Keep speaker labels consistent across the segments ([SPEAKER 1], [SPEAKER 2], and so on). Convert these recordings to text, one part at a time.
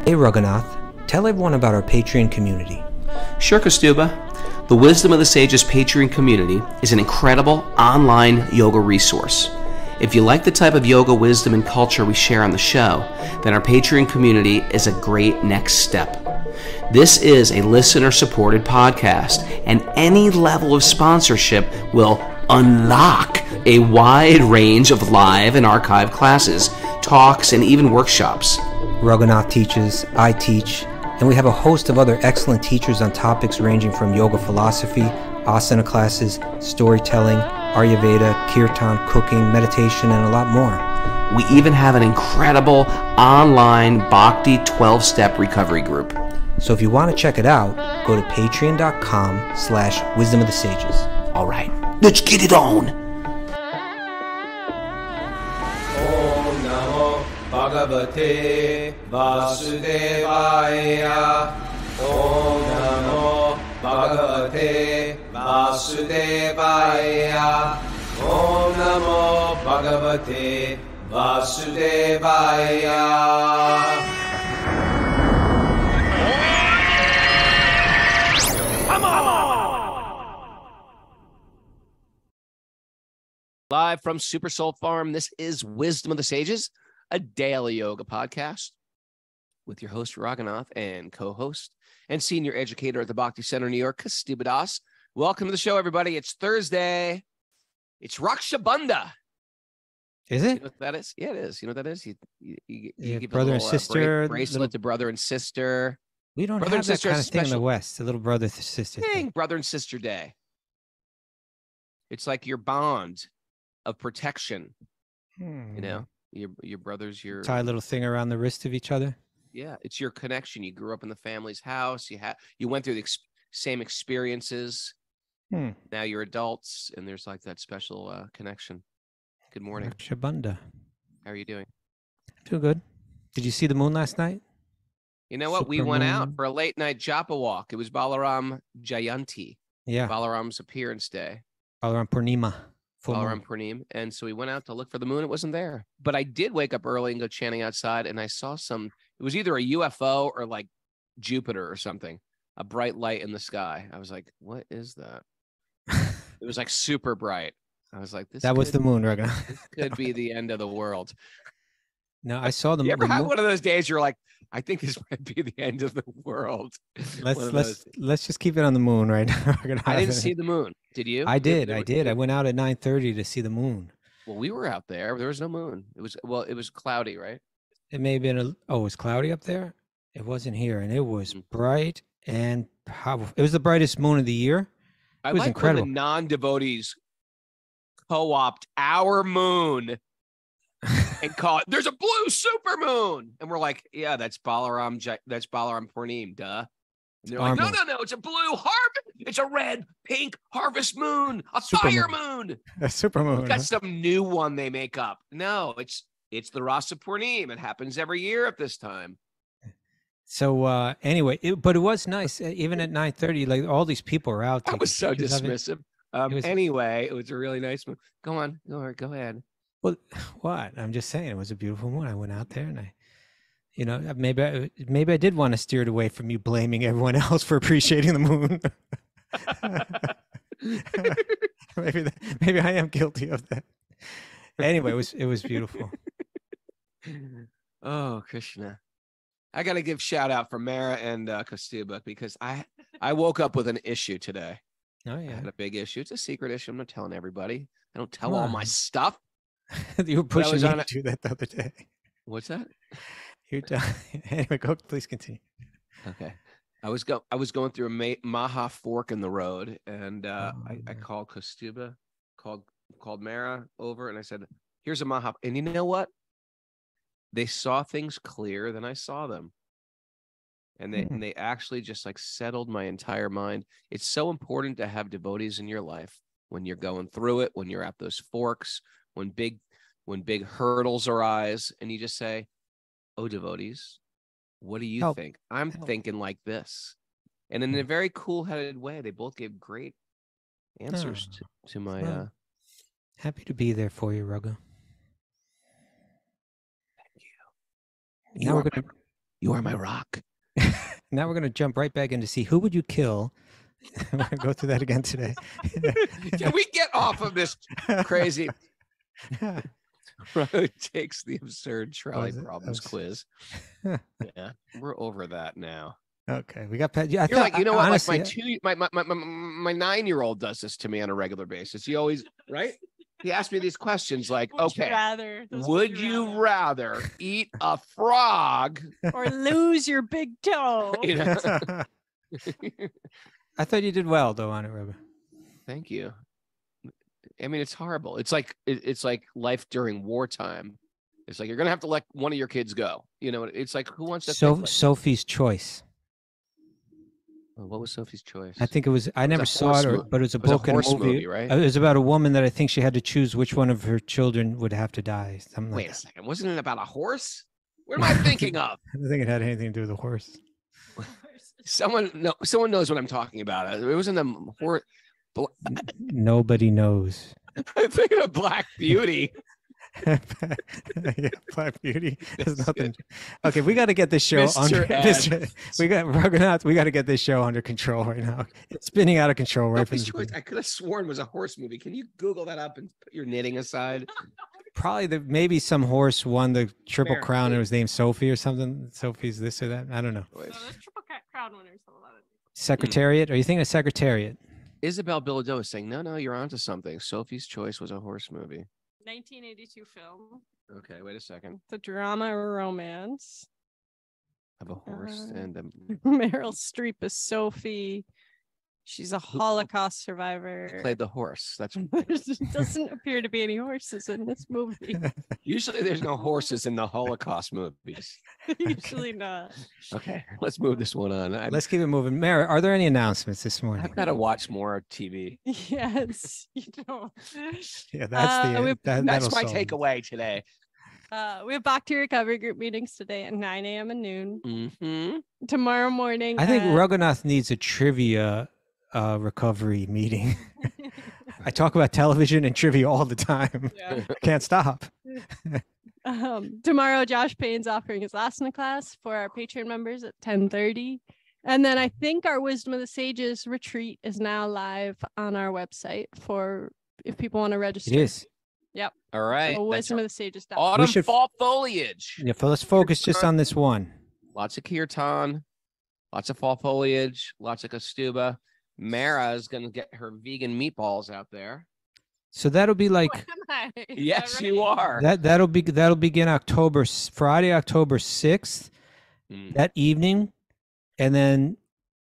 [SPEAKER 1] Hey Raghunath, tell everyone about our Patreon community.
[SPEAKER 2] Sure, Kaustubha. The Wisdom of the Sages Patreon community is an incredible online yoga resource. If you like the type of yoga wisdom and culture we share on the show, then our Patreon community is a great next step. This is a listener-supported podcast, and any level of sponsorship will unlock a wide range of live and archived classes, talks, and even workshops.
[SPEAKER 1] Raghunath teaches, I teach, and we have a host of other excellent teachers on topics ranging from yoga philosophy, asana classes, storytelling, Ayurveda, kirtan, cooking, meditation, and a lot more.
[SPEAKER 2] We even have an incredible online Bhakti 12-step recovery group.
[SPEAKER 1] So if you want to check it out, go to patreon.com/wisdom of the sages.
[SPEAKER 2] All right, let's get it on.
[SPEAKER 3] Bhagavate Vasudevaya. Om Namo Bhagavate Vasudevaya. Om Namo Bhagavate Vasudevaya. Come on!
[SPEAKER 2] Live from Super Soul Farm, this is Wisdom of the Sages, a daily yoga podcast with your host, Raghunath, and co-host and senior educator at the Bhakti Center, New York, Kaustubha. Welcome to the show, everybody. It's Thursday. It's Raksha Bandha.
[SPEAKER 1] Is it?
[SPEAKER 2] You know what that is? Yeah, it is. You know what that is? You give
[SPEAKER 1] brother
[SPEAKER 2] a little,
[SPEAKER 1] and sister
[SPEAKER 2] bracelet to brother and sister.
[SPEAKER 1] We don't
[SPEAKER 2] Brother
[SPEAKER 1] have
[SPEAKER 2] and
[SPEAKER 1] that
[SPEAKER 2] sister
[SPEAKER 1] kind
[SPEAKER 2] is
[SPEAKER 1] of thing in the
[SPEAKER 2] special.
[SPEAKER 1] West. A little brother sister thing.
[SPEAKER 2] Brother and sister day. It's like your bond of protection. You know, your brothers, your
[SPEAKER 1] Tie a little thing around the wrist of each other.
[SPEAKER 2] Yeah, it's your connection. You grew up in the family's house. You went through the same experiences. Now you're adults, and there's like that special connection. Good morning.
[SPEAKER 1] Shabanda.
[SPEAKER 2] How are you doing?
[SPEAKER 1] Too good. Did you see the moon last night?
[SPEAKER 2] You know what? We
[SPEAKER 1] Super
[SPEAKER 2] went
[SPEAKER 1] moon.
[SPEAKER 2] out for a late night japa walk. It was Balaram Jayanti.
[SPEAKER 1] Yeah.
[SPEAKER 2] Balaram's appearance day.
[SPEAKER 1] Balaram Purnima.
[SPEAKER 2] Balaram Purnim. And so we went out to look for the moon. It wasn't there. But I did wake up early and go chanting outside, and I saw it was either a UFO or like Jupiter or something, a bright light in the sky. I was like, what is that? It was like super bright. I was like,
[SPEAKER 1] that was the moon, Raghunath.
[SPEAKER 2] This could be the end of the world.
[SPEAKER 1] No, I saw the
[SPEAKER 2] moon. You ever
[SPEAKER 1] the
[SPEAKER 2] had
[SPEAKER 1] moon.
[SPEAKER 2] One of those days you're like, I think this might be the end of the world.
[SPEAKER 1] Let's just keep it on the moon right now.
[SPEAKER 2] I didn't see the moon. Did you?
[SPEAKER 1] I did. I went out at 9:30 to see the moon.
[SPEAKER 2] Well, we were out there. There was no moon. It was cloudy, right?
[SPEAKER 1] It may have been it was cloudy up there. It wasn't here, and it was bright and powerful. It was the brightest moon of the year. It was incredible.
[SPEAKER 2] When the non-devotees co-opt our moon and call it, there's a blue super moon, and we're like, yeah, that's Balaram Purnim, duh. And they're like, no, it's a blue harvest. It's a red, pink harvest moon, a fire moon.
[SPEAKER 1] A super moon.
[SPEAKER 2] That's some new one they make up. No, it's the Rasa Purnim. It happens every year at this time.
[SPEAKER 1] So anyway, but it was nice. Even at 9:30, like all these people are out.
[SPEAKER 2] I was so dismissive. Anyway, it was a really nice moon. Go ahead.
[SPEAKER 1] Well, what? I'm just saying, it was a beautiful moon. I went out there, and maybe I did want to steer it away from you blaming everyone else for appreciating the moon. maybe I am guilty of that. Anyway, it was beautiful.
[SPEAKER 2] Oh, Krishna. I got to give shout out for Mara and Kaustubha, because I woke up with an issue today.
[SPEAKER 1] Oh, yeah.
[SPEAKER 2] I had a big issue. It's a secret issue. I'm not telling everybody. I don't tell all my stuff.
[SPEAKER 1] You were pushing me to do that the other day.
[SPEAKER 2] What's that?
[SPEAKER 1] Anyway, please continue.
[SPEAKER 2] Okay. I was going through a Maha fork in the road, and I called Kaustubha, called Mara over, and I said, here's a Maha. And you know what? They saw things clearer than I saw them. And they actually just like settled my entire mind. It's so important to have devotees in your life when you're going through it, when you're at those forks, when big hurdles arise, and you just say, oh, devotees, what do you think? I'm thinking like this. And in a very cool-headed way, they both gave great answers to my...
[SPEAKER 1] Happy to be there for you, Raghu.
[SPEAKER 2] Thank you. You are my rock.
[SPEAKER 1] Now we're going to jump right back in to see who would you kill. We're going to go through that again today.
[SPEAKER 2] Can we get off of this crazy road takes the absurd trolley problems quiz? Yeah, we're over that now.
[SPEAKER 1] Okay, we got Pat. Yeah,
[SPEAKER 2] You're like, you know what? Honestly, like my 9-year-old does this to me on a regular basis. He always, right? He asked me these questions like, would you rather eat a frog
[SPEAKER 4] or lose your big toe?
[SPEAKER 2] You know?
[SPEAKER 1] I thought you did well though on it, Robert.
[SPEAKER 2] Thank you. I mean, it's horrible. It's like life during wartime. It's like you're gonna have to let one of your kids go. You know, it's like who wants to?
[SPEAKER 1] Sophie's Choice.
[SPEAKER 2] What was Sophie's Choice?
[SPEAKER 1] I think it was. I never saw it, but it was a book and a movie,
[SPEAKER 2] right?
[SPEAKER 1] It was about a woman that I think she had to choose which one of her children would have to die.
[SPEAKER 2] Wait a second. Wasn't it about a horse? What am I thinking of?
[SPEAKER 1] I don't think it had anything to do with the horse.
[SPEAKER 2] Someone knows what I'm talking about. It wasn't a horse.
[SPEAKER 1] Nobody knows.
[SPEAKER 2] I'm thinking of Black Beauty.
[SPEAKER 1] Yeah, Black Beauty. There's nothing. Okay, we got to get this show under. We got to get this show under control right now. It's spinning out of control right from the
[SPEAKER 2] I could have sworn it was a horse movie. Can you Google that up and put your knitting aside?
[SPEAKER 1] Probably maybe some horse won the Triple Crown and it was named Sophie or something. Sophie's this or that. I don't know.
[SPEAKER 4] No, the Triple Crown winners.
[SPEAKER 1] Secretariat? Are you thinking of Secretariat?
[SPEAKER 2] Isabel Bilodeau is saying, no, you're onto something. Sophie's Choice was a horse movie.
[SPEAKER 4] 1982 film.
[SPEAKER 2] Okay, wait a second.
[SPEAKER 4] The drama romance
[SPEAKER 2] Of a horse and
[SPEAKER 4] Meryl Streep is Sophie. She's a Holocaust survivor.
[SPEAKER 2] Played the horse. That's
[SPEAKER 4] There doesn't appear to be any horses in this movie.
[SPEAKER 2] Usually there's no horses in the Holocaust movies.
[SPEAKER 4] Usually not.
[SPEAKER 2] Okay, let's move this one on.
[SPEAKER 1] Let's keep it moving. Mara, are there any announcements this morning?
[SPEAKER 2] I've got to watch more TV.
[SPEAKER 4] Yes, you don't.
[SPEAKER 1] Yeah, that's
[SPEAKER 2] that's my takeaway today.
[SPEAKER 4] We have Bhakti Recovery Group meetings today at 9 a.m. and noon.
[SPEAKER 2] Mm-hmm.
[SPEAKER 4] Tomorrow morning.
[SPEAKER 1] I think Raghunath needs a trivia recovery meeting. I talk about television and trivia all the time.
[SPEAKER 4] Yeah.
[SPEAKER 1] I can't stop.
[SPEAKER 4] Tomorrow, Josh Payne's offering his asana class for our Patreon members at 10:30. And then I think our Wisdom of the Sages retreat is now live on our website for if people want to register.
[SPEAKER 1] It is.
[SPEAKER 4] Yep.
[SPEAKER 2] All right.
[SPEAKER 4] So Wisdom of the Sages.
[SPEAKER 2] Autumn, fall foliage.
[SPEAKER 1] Yeah, let's focus just on this one.
[SPEAKER 2] Lots of kirtan, lots of fall foliage, lots of kastuba. Mara is going to get her vegan meatballs out there.
[SPEAKER 1] So that'll be like,
[SPEAKER 2] yes, you are.
[SPEAKER 1] That'll begin Friday, October 6th, that evening, and then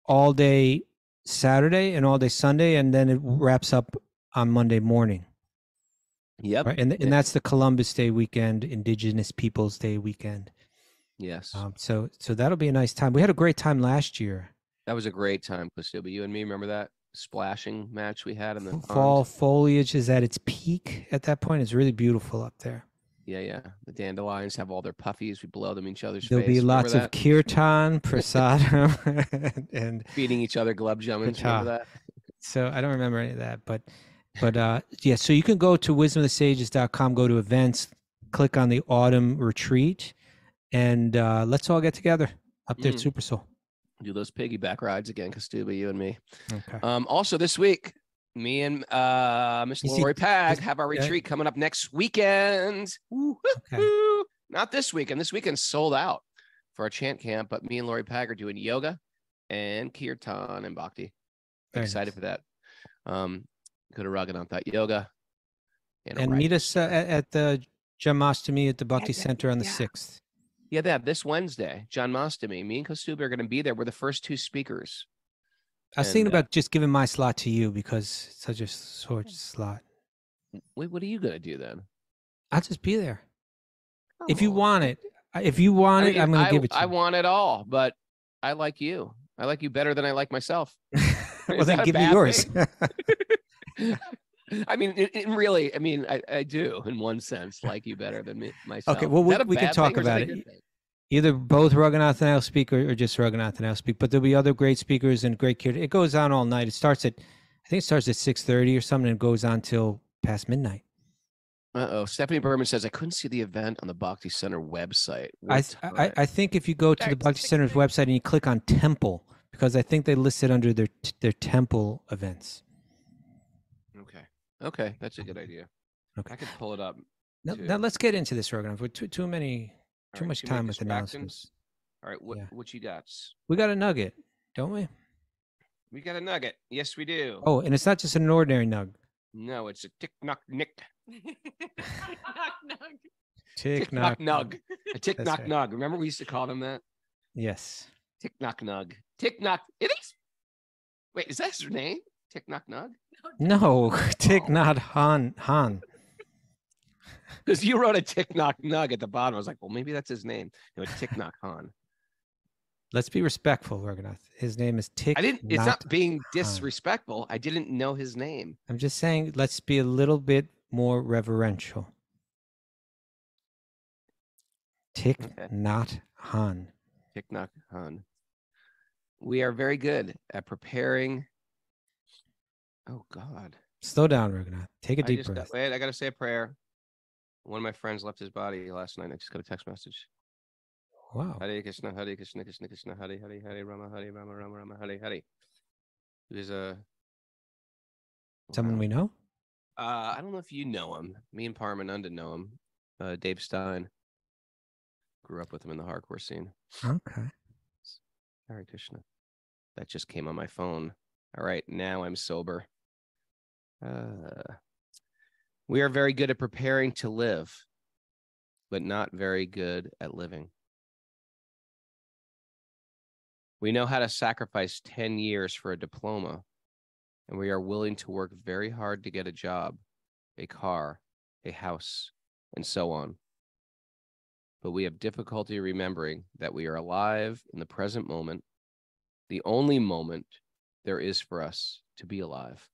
[SPEAKER 1] all day Saturday and all day Sunday, and then it wraps up on Monday morning.
[SPEAKER 2] Yep.
[SPEAKER 1] Right? And that's the Columbus Day weekend, Indigenous Peoples Day weekend.
[SPEAKER 2] Yes.
[SPEAKER 1] So that'll be a nice time. We had a great time last year.
[SPEAKER 2] That was a great time, Kastuba. You and me, remember that splashing match we had in the
[SPEAKER 1] fall foliage is at its peak at that point. It's really beautiful up there.
[SPEAKER 2] Yeah. The dandelions have all their puffies. We blow them in each other's
[SPEAKER 1] There'll
[SPEAKER 2] face.
[SPEAKER 1] be lots of kirtan, prasadam, and
[SPEAKER 2] feeding each other gulab jammuns. Remember that?
[SPEAKER 1] So I don't remember any of that, but yeah. So you can go to wisdomofthesages.com, go to events, click on the autumn retreat, and let's all get together up there at Super Soul.
[SPEAKER 2] Do those piggyback rides again, Kastuba, you and me.
[SPEAKER 1] Okay.
[SPEAKER 2] Also this week, me and Miss Lori Pag have our retreat coming up next weekend. Okay. Not this weekend. This weekend's sold out for our chant camp, but me and Lori Pag are doing yoga and kirtan and bhakti. Excited for that. Go to Raghunath Yoga.
[SPEAKER 1] And meet us at the Janmashtami at the Bhakti Center on the 6th.
[SPEAKER 2] Yeah, they have this Wednesday, Janmashtami. Me and Kastuba are going to be there. We're the first two speakers.
[SPEAKER 1] I was thinking about just giving my slot to you because it's such a short slot.
[SPEAKER 2] Wait, what are you going to do then?
[SPEAKER 1] I'll just be there. Oh. If you want it. If you want it, I'm going to give it to you.
[SPEAKER 2] I want it all, but I like you. I like you better than I like myself.
[SPEAKER 1] Well, then give me yours.
[SPEAKER 2] I mean, I do in one sense like you better than myself.
[SPEAKER 1] Okay, well, we can talk about it. Either both Raghunath and I'll speak or just Raghunath and I'll speak, but there'll be other great speakers and great kirtan. It goes on all night. I think it starts at 6:30 or something and goes on till past midnight.
[SPEAKER 2] Stephanie Berman says, I couldn't see the event on the Bhakti Center website.
[SPEAKER 1] I think if you go to the Bhakti Center's website and you click on temple, because I think they listed under their temple events.
[SPEAKER 2] Okay, that's a good idea.
[SPEAKER 1] Okay,
[SPEAKER 2] I could pull it up.
[SPEAKER 1] Now let's get into this, Rogan. For too much time with announcements.
[SPEAKER 2] All right, what you got?
[SPEAKER 1] We got a nugget, don't we?
[SPEAKER 2] We got a nugget. Yes, we do.
[SPEAKER 1] Oh, and it's not just an ordinary nug.
[SPEAKER 2] No, it's a tick knock nick.
[SPEAKER 1] Tick knock
[SPEAKER 2] nug. A tick knock
[SPEAKER 1] right.
[SPEAKER 2] nug. Remember we used to call them that?
[SPEAKER 1] Yes.
[SPEAKER 2] Tick knock nug. Tick knock. It is. Wait, is that his name? Tick knock nug?
[SPEAKER 1] No, Thich What Hanh.
[SPEAKER 2] Because you wrote a Tick knock nug at the bottom. I was like, well, maybe that's his name. No, it's Tick knock Han.
[SPEAKER 1] Let's be respectful, Raghunath. His name is Thich.
[SPEAKER 2] It's not being disrespectful. I didn't know his name.
[SPEAKER 1] I'm just saying, let's be a little bit more reverential. Thich What Hanh.
[SPEAKER 2] Thich What Hanh. We are very good at preparing. Oh God.
[SPEAKER 1] Slow down, Raghunath. Take a deep breath.
[SPEAKER 2] Wait, I got to say a prayer. One of my friends left his body last night. I just got a text message.
[SPEAKER 1] Wow.
[SPEAKER 2] Hare Krishna, Hare Krishna, Krishna Krishna, Hare Hare, Hare Rama, Hare Rama, Rama Rama, Hare Hare. There's
[SPEAKER 1] someone we know?
[SPEAKER 2] I don't know if you know him. Me and Paramananda know him. Dave Stein. Grew up with him in the hardcore scene.
[SPEAKER 1] Okay.
[SPEAKER 2] Hare Krishna. That just came on my phone. All right, now I'm sober. We are very good at preparing to live, but not very good at living. We know how to sacrifice 10 years for a diploma, and we are willing to work very hard to get a job, a car, a house, and so on. But we have difficulty remembering that we are alive in the present moment, the only moment there is for us to be alive.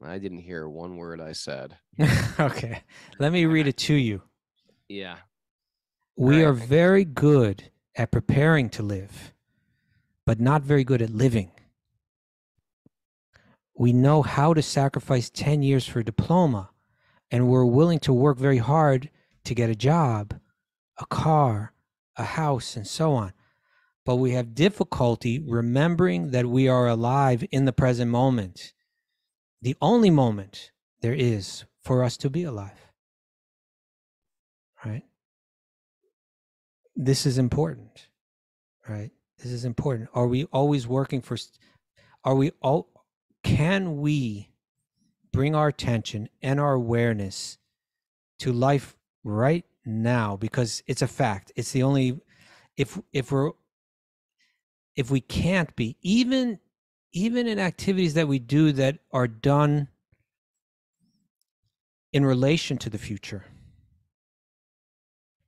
[SPEAKER 2] I didn't hear one word I said.
[SPEAKER 1] Okay. Let me read it to you.
[SPEAKER 2] Yeah.
[SPEAKER 1] We are very good at preparing to live, but not very good at living. We know how to sacrifice 10 years for a diploma, and we're willing to work very hard to get a job, a car, a house, and so on. But we have difficulty remembering that we are alive in the present moment, the only moment there is for us to be alive. Right? This is important, right? This is important. Are we always working for, can we bring our attention and our awareness to life right now? Because it's a fact. It's the only, if we can't be, even in activities that we do that are done in relation to the future,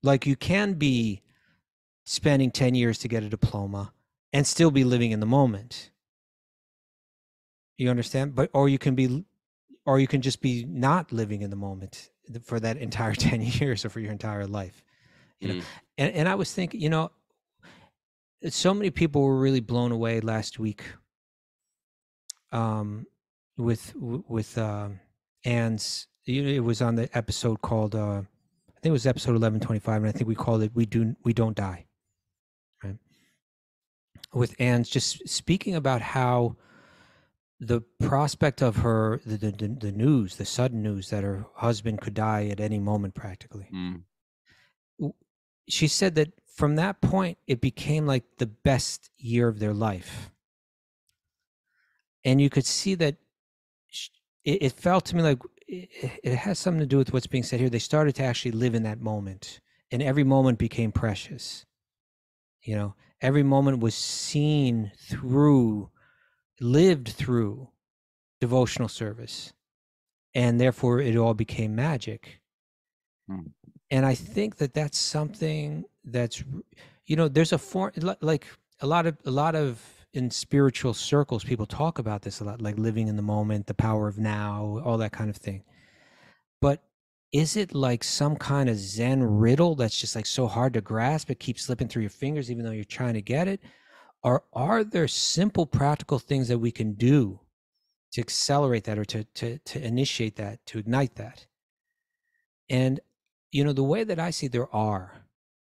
[SPEAKER 1] like you can be spending 10 years to get a diploma and still be living in the moment. You understand? Or you can just be not living in the moment for that entire 10 years or for your entire life. You know? And I was thinking, so many people were really blown away last week with Anne's, it was on the episode called I think it was episode 1125, and I think we called it we don't die, right? With Anne's just speaking about how the prospect of her the news, the sudden news that her husband could die at any moment practically. She said that from that point it became like the best year of their life. And you could see that it felt to me like it has something to do with what's being said here. They started to actually live in that moment, and every moment became precious. Every moment was seen through, lived through devotional service, and therefore it all became magic. And I think that that's something that's, there's a form, like a lot of in spiritual circles, people talk about this a lot, like living in the moment, the power of now, all that kind of thing. But is it like some kind of Zen riddle that's just like so hard to grasp, it keeps slipping through your fingers even though you're trying to get it? Or are there simple practical things that we can do accelerate that, or to initiate that, to ignite that. And the way that I see it, there are,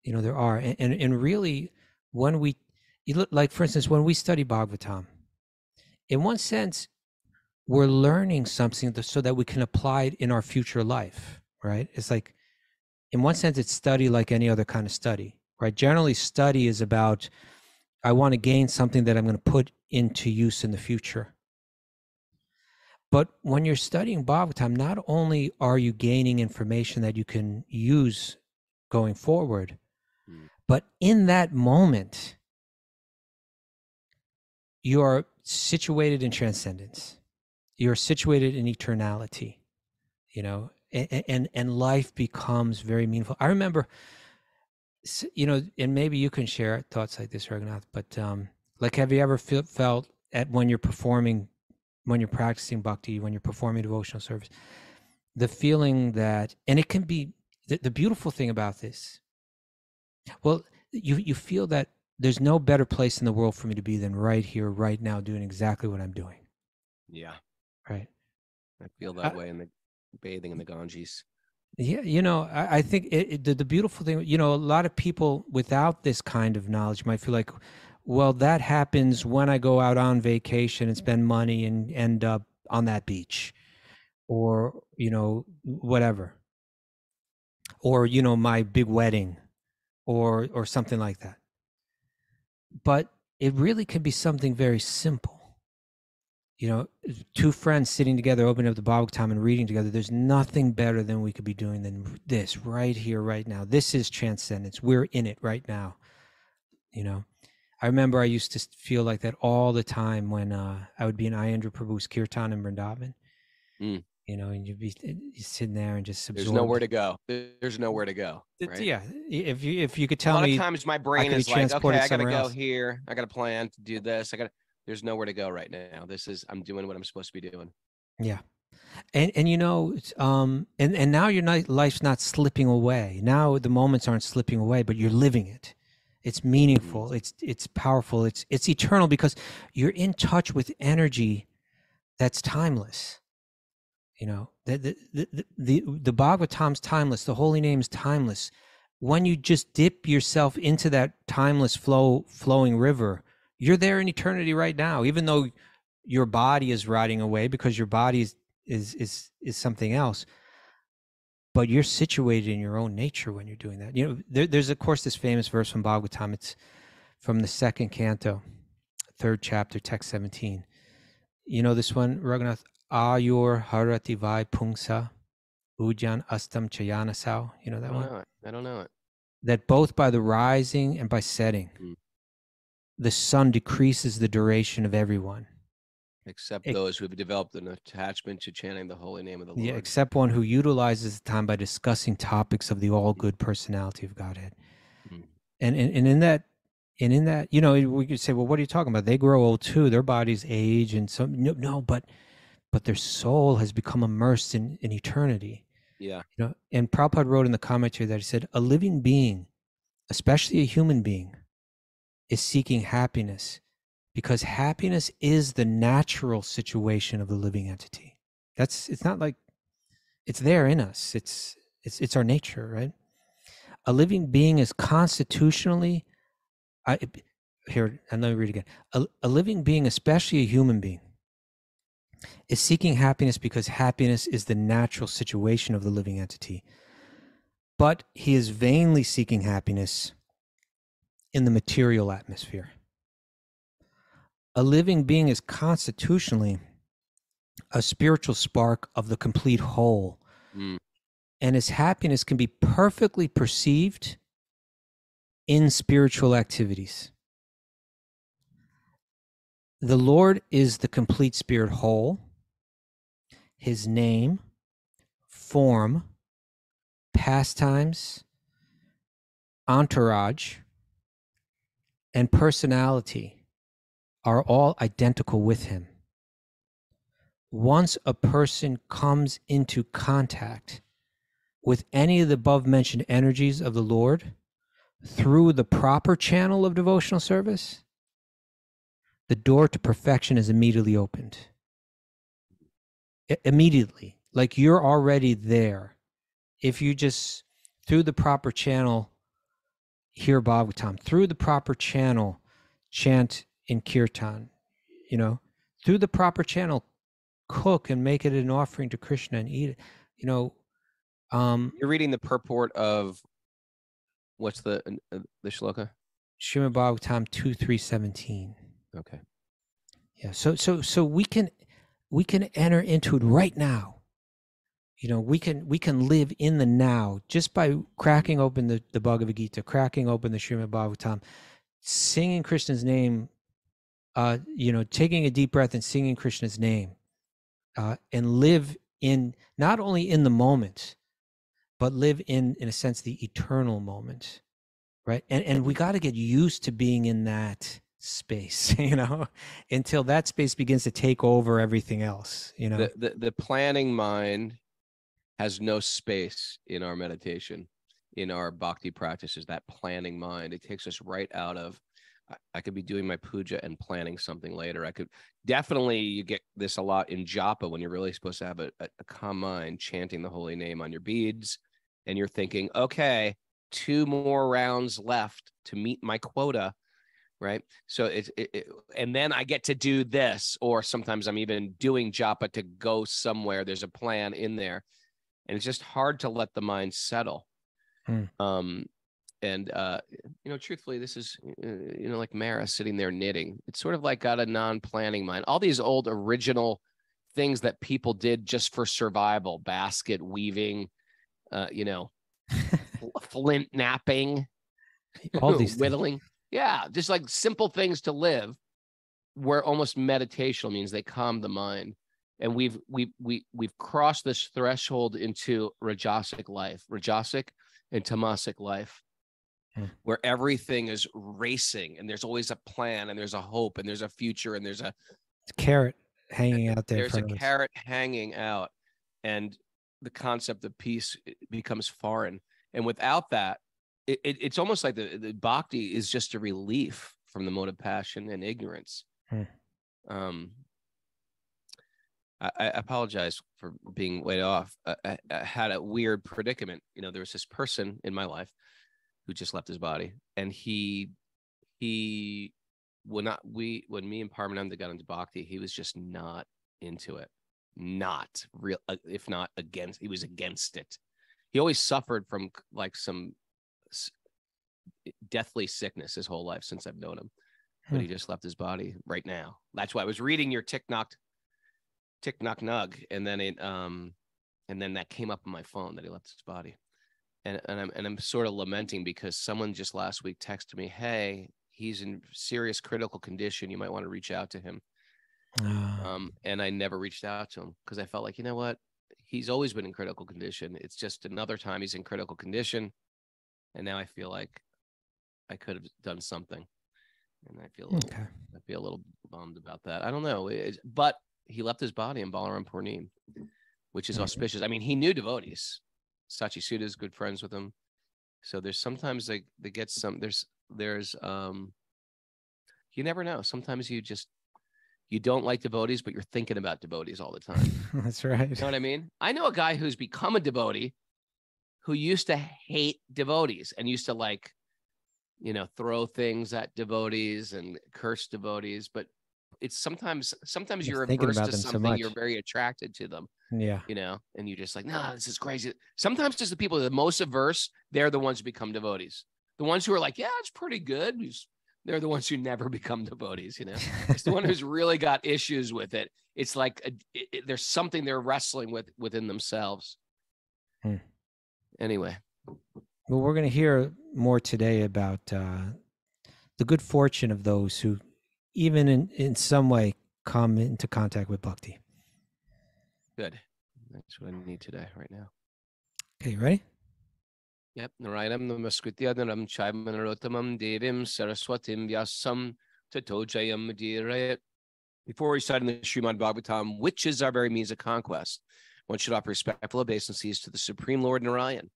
[SPEAKER 1] and really, when we, like for instance, when we study Bhagavatam, in one sense, we're learning something so that we can apply it in our future life, right? It's like, in one sense, it's study like any other kind of study, right? Generally, study is about, I want to gain something that I'm going to put into use in the future. But when you're studying Bhagavatam, not only are you gaining information that you can use going forward, but in that moment, you are situated in transcendence. You're situated in eternality, and life becomes very meaningful. I remember, and maybe you can share thoughts like this, Raghunath, but like, have you ever felt when you're practicing bhakti, when you're performing devotional service, the feeling that, and it can be, the beautiful thing about this, well, you feel that there's no better place in the world for me to be than right here, right now, doing exactly what I'm doing.
[SPEAKER 2] Yeah.
[SPEAKER 1] Right.
[SPEAKER 2] I feel that way in the bathing in the Ganges.
[SPEAKER 1] Yeah, I think the beautiful thing, a lot of people without this kind of knowledge might feel like, well, that happens when I go out on vacation and spend money and end up on that beach, or, whatever, or, my big wedding, or something like that. But it really could be something very simple. Two friends sitting together, opening up the Bhagavatam and reading together. There's nothing better than we could be doing than this right here, right now. This is transcendence. We're in it right now. I remember I used to feel like that all the time when I would be in Ayendra Prabhu's kirtan in Vrindavan. And you'd be sitting there and just absorbed.
[SPEAKER 2] There's nowhere to go. There's nowhere to go. Right?
[SPEAKER 1] Yeah. If you could tell me,
[SPEAKER 2] a lot of times my brain is like, okay, I got to go here. I got to plan to do this. There's nowhere to go right now. I'm doing what I'm supposed to be doing. Yeah.
[SPEAKER 1] And and now your life's not slipping away. Now the moments aren't slipping away, but you're living it. It's meaningful. It's powerful. It's eternal, because you're in touch with energy that's timeless. The Bhagavatam's timeless. The holy name's timeless. When you just dip yourself into that timeless flowing river, you're there in eternity right now, even though your body is rotting away, because your body is something else. But you're situated in your own nature when you're doing that. There's of course this famous verse from Bhagavatam. It's from the 2nd canto, 3rd chapter, text 17. You know this one, Raghunath? Ayur harati vai pungsa ujan astam chayanasau. You know that one?
[SPEAKER 2] I don't know it.
[SPEAKER 1] That both by the rising and by setting, the sun decreases the duration of everyone,
[SPEAKER 2] except those who have developed an attachment to chanting the holy name of the Lord.
[SPEAKER 1] Yeah, except one who utilizes the time by discussing topics of the all-good personality of Godhead. And in that, we could say, well, what are you talking about? They grow old too. Their bodies age, and so no, but their soul has become immersed in eternity.
[SPEAKER 2] Yeah.
[SPEAKER 1] And Prabhupada wrote in the commentary that he said, a living being, especially a human being, is seeking happiness, because happiness is the natural situation of the living entity. It's not like it's there in us. It's our nature, right? A living being is constitutionally, and let me read again. A living being, especially a human being, is seeking happiness because happiness is the natural situation of the living entity. But he is vainly seeking happiness in the material atmosphere. A living being is constitutionally a spiritual spark of the complete whole. And his happiness can be perfectly perceived in spiritual activities. The Lord is the complete spirit whole. His name, form, pastimes, entourage, and personality are all identical with him. Once a person comes into contact with any of the above-mentioned energies of the Lord through the proper channel of devotional service, the door to perfection is immediately opened. immediately. Like you're already there. If you just, through the proper channel, hear Bhagavatam, through the proper channel, chant in kirtan, through the proper channel, cook and make it an offering to Krishna and eat it.
[SPEAKER 2] You're reading the purport of what's the shloka?
[SPEAKER 1] Srimad Bhagavatam 2.3.17.
[SPEAKER 2] Okay.
[SPEAKER 1] Yeah. So we can enter into it right now. We can live in the now just by cracking open the Bhagavad Gita, cracking open the Srimad Bhagavatam, singing Krishna's name, taking a deep breath and singing Krishna's name, and live in not only in the moment, but live in a sense the eternal moment, right? And we got to get used to being in that space, until that space begins to take over everything else.
[SPEAKER 2] The planning mind has no space in our meditation, in our bhakti practices. That planning mind, it takes us right out of, I could be doing my puja and planning something later. I could definitely, you get this a lot in japa when you're really supposed to have a calm mind, chanting the holy name on your beads, and you're thinking, okay, 2 more rounds left to meet my quota, right? So and then I get to do this, or sometimes I'm even doing japa to go somewhere. There's a plan in there, and it's just hard to let the mind settle. Truthfully, this is, like Mara sitting there knitting. It's sort of like got a non-planning mind. All these old original things that people did just for survival, basket weaving, flint napping,
[SPEAKER 1] all these
[SPEAKER 2] whittling. Things. Yeah, just like simple things to live, where almost meditational means they calm the mind. And we've crossed this threshold into rajasic and tamasic life, where everything is racing, and there's always a plan, and there's a hope, and there's a future, and there's a
[SPEAKER 1] carrot hanging out there.
[SPEAKER 2] There's a carrot hanging out, and the concept of peace becomes foreign. And without that, it's almost like the bhakti is just a relief from the mode of passion and ignorance. I apologize for being way off. I had a weird predicament. There was this person in my life who just left his body, and when me and Paramananda got into bhakti, he was just not into it, not real, if not against. He was against it. He always suffered from like some deathly sickness his whole life since I've known him, but he just left his body right now. That's why I was reading your Thich Nhat Nug, and then that came up on my phone that he left his body, and I'm sort of lamenting because someone just last week texted me, "Hey, he's in serious critical condition. You might want to reach out to him." And I never reached out to him because I felt like, you know what, he's always been in critical condition. It's just another time he's in critical condition, and now I feel like I could have done something, and I feel a little bummed about that. I don't know, but he left his body in Balaram Purnim, which is auspicious. I mean, he knew devotees. Sachi Sudha is good friends with him. So there's sometimes they get some, there's you never know. Sometimes you don't like devotees, but you're thinking about devotees all the time.
[SPEAKER 1] That's right.
[SPEAKER 2] You know what I mean? I know a guy who's become a devotee who used to hate devotees and used to throw things at devotees and curse devotees, but it's sometimes you're averse to something, you're very attracted to them.
[SPEAKER 1] Yeah.
[SPEAKER 2] And you're just like, nah, this is crazy. Sometimes just the people that are the most averse, they're the ones who become devotees. The ones who are like, yeah, it's pretty good, they're the ones who never become devotees. It's the one who's really got issues with it. It's like there's something they're wrestling with within themselves. Anyway.
[SPEAKER 1] Well, we're going to hear more today about the good fortune of those who even in some way come into contact with bhakti.
[SPEAKER 2] Good. That's what I need today, right now.
[SPEAKER 1] Okay, you ready?
[SPEAKER 2] Yep. Narayanam namaskritya naram chaivam narotamam devim saraswatim vyasam tato jayam madhirayat. Before reciting the Srimad Bhagavatam, which is our very means of conquest, one should offer respectful obeisances to the Supreme Lord Narayan,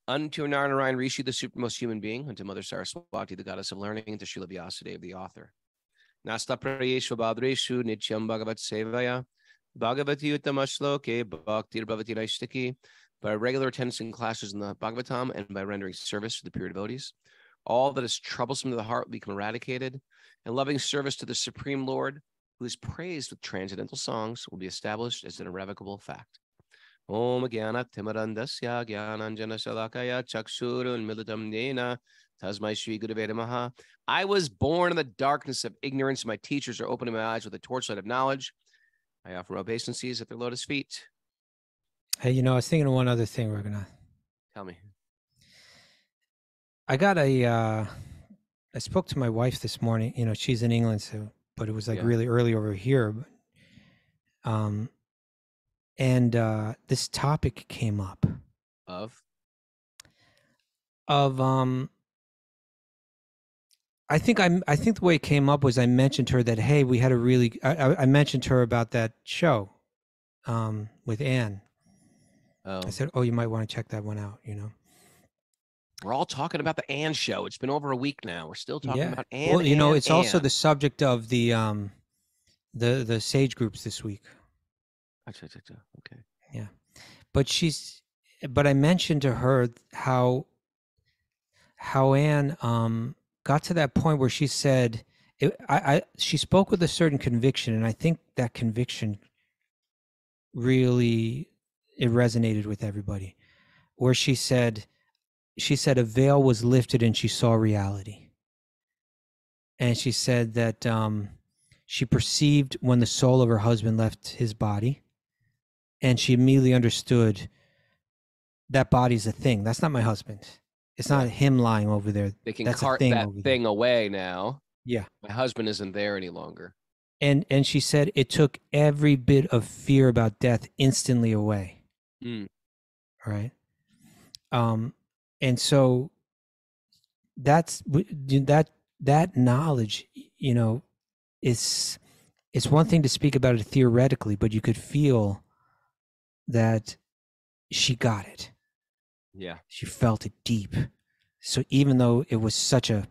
[SPEAKER 2] unto Narayan Rishi, the supremmost human being, unto Mother Saraswati, the goddess of learning, and to Srila Vyasadeva, the author. Nasta prayeshu badreshu nityam bhagavat sevaya Bhagavati Uttama Shloke Bhakti Bhavati Naishtiki, by regular attendance in classes in the Bhagavatam and by rendering service to the pure devotees. All that is troublesome to the heart will become eradicated, and loving service to the Supreme Lord, who is praised with transcendental songs, will be established as an irrevocable fact. Om Gyana Timarandasya Gyananjana Shalakaya Chakshurun Militam Nena Tasmai Shri Gurave Namaha. I was born in the darkness of ignorance. My teachers are opening my eyes with a torchlight of knowledge. I offer my obeisances at their lotus feet.
[SPEAKER 1] Hey, you know, I was thinking of one other thing we're gonna.
[SPEAKER 2] Tell me.
[SPEAKER 1] I got I spoke to my wife this morning. You know, she's in England, so but it was like really early over here. But, and this topic came up
[SPEAKER 2] of
[SPEAKER 1] I think the way it came up was I mentioned to her that, hey, we had a really I mentioned to her about that show with Anne.
[SPEAKER 2] Oh.
[SPEAKER 1] I said, oh, you might want to check that one out, you know.
[SPEAKER 2] We're all talking about the Anne show. It's been over a week now. We're still talking about Anne.
[SPEAKER 1] Well, you know, it's also
[SPEAKER 2] Anne.
[SPEAKER 1] the subject of the sage groups this week.
[SPEAKER 2] Okay.
[SPEAKER 1] Yeah. But I mentioned to her how Anne got to that point where she said she spoke with a certain conviction, and I think that conviction really it resonated with everybody, where she said a veil was lifted and she saw reality. And she said that she perceived when the soul of her husband left his body, and she immediately understood that body's a thing. That's not my husband. It's not him lying over there.
[SPEAKER 2] They can
[SPEAKER 1] That's
[SPEAKER 2] cart that thing away now.
[SPEAKER 1] Yeah.
[SPEAKER 2] My husband isn't there any longer.
[SPEAKER 1] And she said it took every bit of fear about death instantly away. Right. And so that knowledge, you know, it's one thing to speak about it theoretically, but you could feel that she got it.
[SPEAKER 2] Yeah.
[SPEAKER 1] She felt it deep. So even though it was such a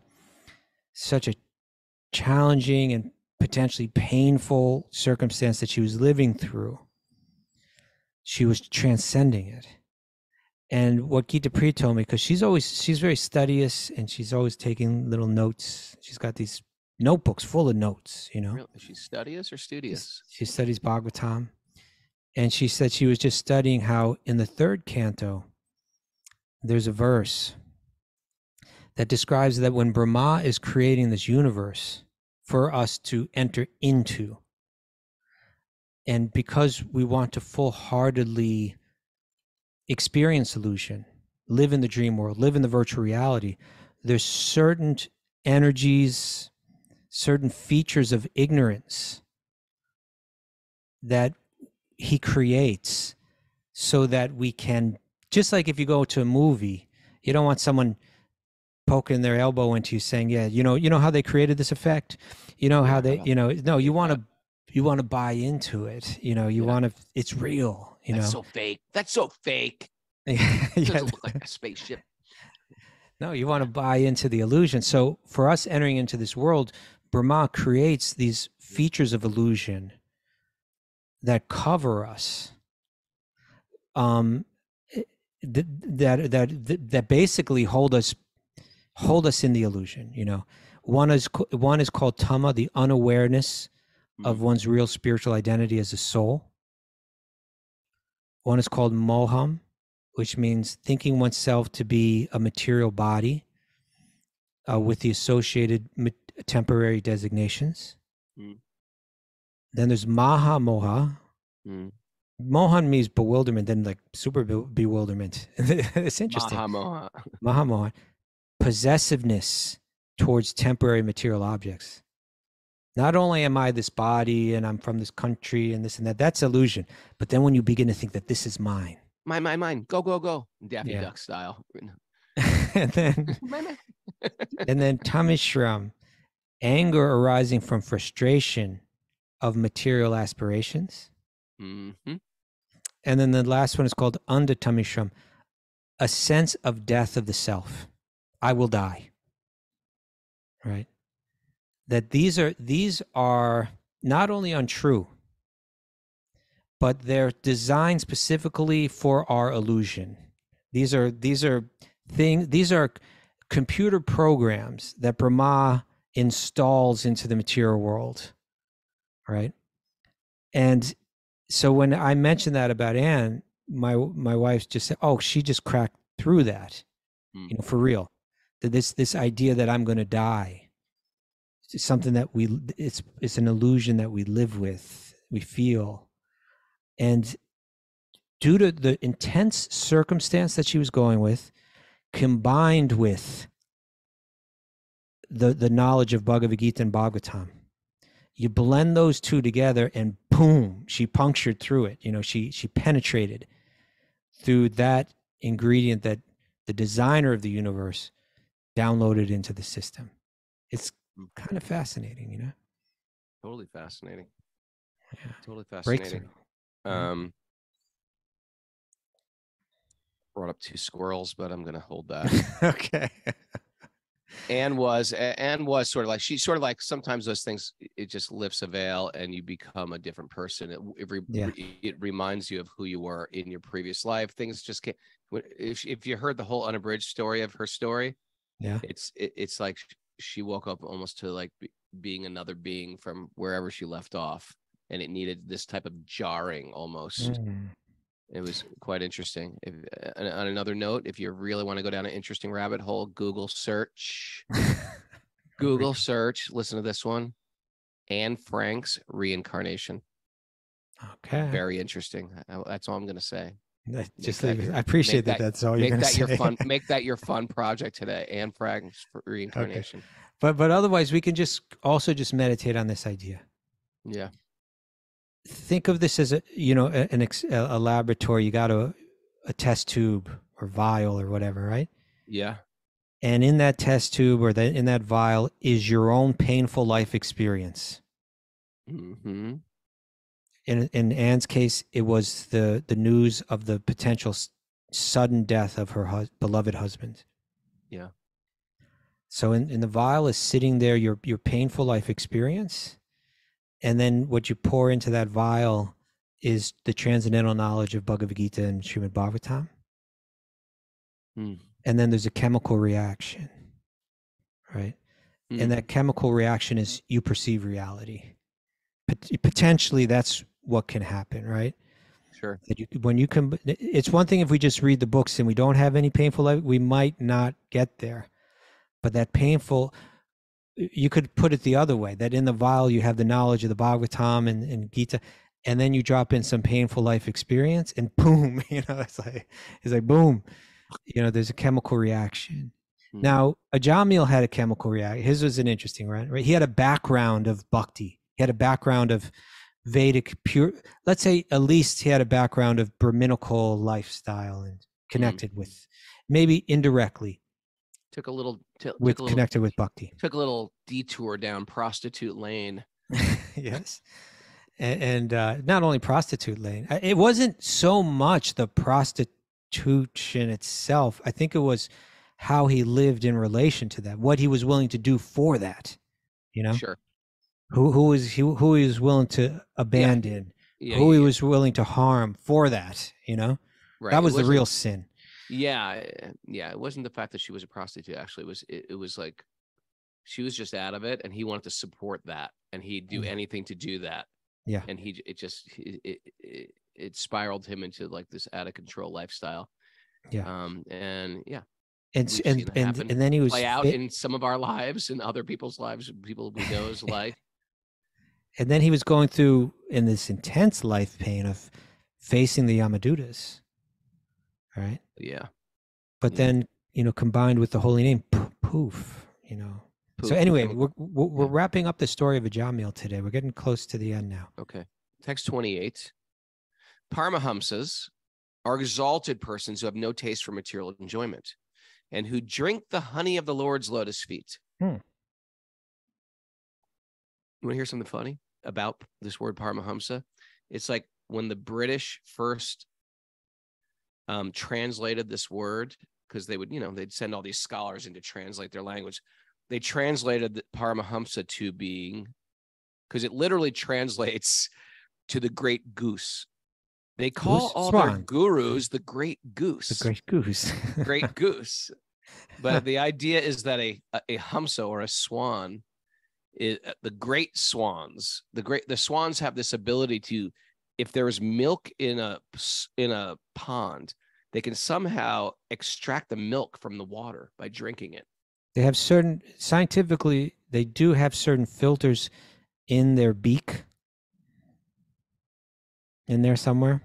[SPEAKER 1] challenging and potentially painful circumstance that she was living through, she was transcending it. And what Gita Priya told me, because she's very studious and she's always taking little notes. She's got these notebooks full of notes, you know.
[SPEAKER 2] Really? Is she studious or studious?
[SPEAKER 1] She studies Bhagavatam. And she said she was just studying how in the third canto, there's a verse that describes that when Brahma is creating this universe for us to enter into, and because we want to full-heartedly experience illusion, live in the dream world, live in the virtual reality, there's certain energies, certain features of ignorance that he creates so that we can, just like if you go to a movie, you don't want someone poking their elbow into you saying, yeah, you know how they created this effect, you know how they, you know, no, you want to buy into it, you know, you want to, it's real.
[SPEAKER 2] That's so fake. That's so fake. It doesn't look like a spaceship.
[SPEAKER 1] No, you want to buy into the illusion. So for us entering into this world, Brahma creates these features of illusion that cover us, that basically hold us in the illusion. You know, one is called tama, the unawareness of one's real spiritual identity as a soul. One is called moham, which means thinking oneself to be a material body with the associated temporary designations. Then there's maha moha. Mohan means bewilderment, then like super bewilderment. It's interesting.
[SPEAKER 2] Maha
[SPEAKER 1] moha. Possessiveness towards temporary material objects. Not only am I this body and I'm from this country and this and that, that's illusion. But then when you begin to think that this is mine.
[SPEAKER 2] Mine. Go. Daffy Duck style.
[SPEAKER 1] and then tamishram, anger arising from frustration of material aspirations.
[SPEAKER 2] Mm-hmm.
[SPEAKER 1] And then the last one is called andatamishram, a sense of death of the self. I will die. Right? That these are not only untrue, but they're designed specifically for our illusion. These are computer programs that Brahma installs into the material world, right? And so when I mentioned that about Anne, my wife just said, "Oh, she just cracked through that, for real. That this idea that I'm going to die, it's something that it's an illusion that we live with, we feel, and due to the intense circumstance that she was going with, combined with the knowledge of Bhagavad Gita and Bhagavatam, you blend those two together, and boom, she punctured through it. She penetrated through that ingredient that the designer of the universe downloaded into the system. It's kind of fascinating,
[SPEAKER 2] Totally fascinating.
[SPEAKER 1] Yeah.
[SPEAKER 2] Totally fascinating.
[SPEAKER 1] Breakthrough.
[SPEAKER 2] Brought up 2 squirrels, but I'm gonna hold that.
[SPEAKER 1] Okay.
[SPEAKER 2] Anne was sort of like, she's sort of like, sometimes those things, it just lifts a veil and you become a different person. It reminds you of who you were in your previous life. Things just can't. If you heard the whole unabridged story of her story,
[SPEAKER 1] yeah,
[SPEAKER 2] it's like she woke up almost to like being another being from wherever she left off, and it needed this type of jarring almost. It was quite interesting. On another note, if you really want to go down an interesting rabbit hole, Google search. Google search. Listen to this one. Anne Frank's reincarnation.
[SPEAKER 1] Okay.
[SPEAKER 2] Very interesting. That's all I'm going to say.
[SPEAKER 1] I appreciate that. That's all you're going to say.
[SPEAKER 2] Make that your fun project today. Anne Frank's reincarnation.
[SPEAKER 1] Okay. But otherwise, we can just meditate on this idea.
[SPEAKER 2] Yeah.
[SPEAKER 1] Think of this as a laboratory. You got a test tube or vial or whatever, right?
[SPEAKER 2] Yeah.
[SPEAKER 1] And in that test tube or in that vial is your own painful life experience.
[SPEAKER 2] Mm-hmm.
[SPEAKER 1] In Anne's case, it was the news of the potential sudden death of her beloved husband.
[SPEAKER 2] Yeah.
[SPEAKER 1] So in the vial is sitting there your painful life experience. And then what you pour into that vial is the transcendental knowledge of Bhagavad Gita and Srimad Bhagavatam. And then there's a chemical reaction, right? And that chemical reaction is you perceive reality. Potentially, that's what can happen, right?
[SPEAKER 2] Sure.
[SPEAKER 1] It's one thing if we just read the books and we don't have any painful life, we might not get there. But that painful... You could put it the other way, that in the vial you have the knowledge of the Bhagavatam and Gita, and then you drop in some painful life experience and boom, it's like boom, there's a chemical reaction. Now, Ajamil had a chemical reaction. His was an interesting, right? He had a background of Bhakti. He had a background of Vedic pure, let's say at least he had a background of Brahminical lifestyle and connected with, maybe indirectly, connected with Bhakti.
[SPEAKER 2] Took a little detour down prostitute lane.
[SPEAKER 1] Yes. And not only prostitute lane. It wasn't so much the prostitution itself. I think it was how he lived in relation to that, what he was willing to do for that,
[SPEAKER 2] Sure.
[SPEAKER 1] Who he was willing to abandon, who he was willing to harm for that, Right. That was the real sin.
[SPEAKER 2] Yeah. It wasn't the fact that she was a prostitute. Actually, it was like she was just out of it, and he wanted to support that, and he'd do anything to do that.
[SPEAKER 1] Yeah.
[SPEAKER 2] And it spiraled him into like this out of control lifestyle.
[SPEAKER 1] Yeah.
[SPEAKER 2] And
[SPEAKER 1] then he was
[SPEAKER 2] play out in some of our lives and other people's lives, people we know's life.
[SPEAKER 1] And then he was going through in this intense life pain of facing the Yamadutas. Right.
[SPEAKER 2] Yeah.
[SPEAKER 1] But then, combined with the holy name, poof. So anyway, we're wrapping up the story of Ajamil today. We're getting close to the end now.
[SPEAKER 2] Okay. Text 28. Paramahamsas are exalted persons who have no taste for material enjoyment and who drink the honey of the Lord's lotus feet. You want to hear something funny about this word Paramahamsa? It's like when the British first translated this word, because they would, they'd send all these scholars in to translate their language. They translated the Paramahamsa to being, because it literally translates to the Great Goose. They call
[SPEAKER 1] Goose?
[SPEAKER 2] all
[SPEAKER 1] Swan.
[SPEAKER 2] their gurus the Great Goose.
[SPEAKER 1] The Great Goose.
[SPEAKER 2] Great Goose. But the idea is that a hamsa or a swan, the great swans, the swans have this ability to, if there is milk in a pond, they can somehow extract the milk from the water by drinking it.
[SPEAKER 1] They have scientifically, they do have certain filters in their beak, in there somewhere.